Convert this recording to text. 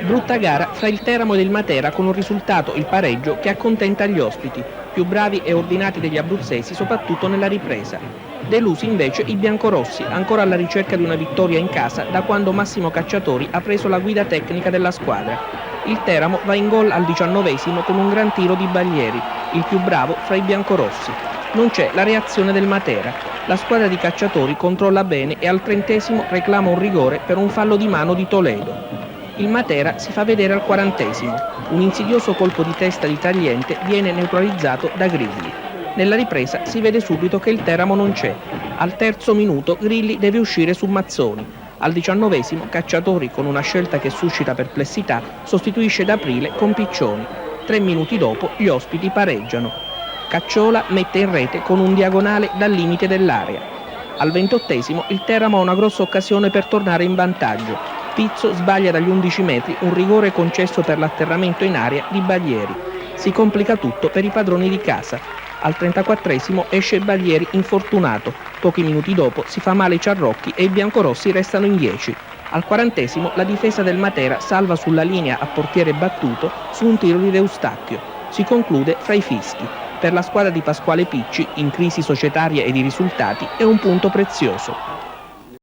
Brutta gara fra il Teramo ed il Matera con un risultato, il pareggio, che accontenta gli ospiti, più bravi e ordinati degli abruzzesi, soprattutto nella ripresa. Delusi invece i biancorossi, ancora alla ricerca di una vittoria in casa da quando Massimo Cacciatori ha preso la guida tecnica della squadra. Il Teramo va in gol al 19esimo con un gran tiro di Baglieri, il più bravo fra i biancorossi. Non c'è la reazione del Matera. La squadra di Cacciatori controlla bene e al 30esimo reclama un rigore per un fallo di mano di Toledo. Il Matera si fa vedere al 40esimo. Un insidioso colpo di testa di Tagliente viene neutralizzato da Grilli. Nella ripresa si vede subito che il Teramo non c'è. Al terzo minuto Grilli deve uscire su Mazzoni. Al 19esimo Cacciatori, con una scelta che suscita perplessità, sostituisce D'Aprile con Piccioni. 3 minuti dopo gli ospiti pareggiano. Cacciola mette in rete con un diagonale dal limite dell'area. Al 28esimo il Teramo ha una grossa occasione per tornare in vantaggio. Pizzo sbaglia dagli 11 metri un rigore concesso per l'atterramento in area di Baglieri. Si complica tutto per i padroni di casa. Al 34esimo esce Baglieri infortunato. Pochi minuti dopo si fa male Ciarrocchi e i biancorossi restano in 10. Al 40esimo la difesa del Matera salva sulla linea a portiere battuto su un tiro di Deustacchio. Si conclude fra i fischi. Per la squadra di Pasquale Picci, in crisi societaria e di risultati, è un punto prezioso.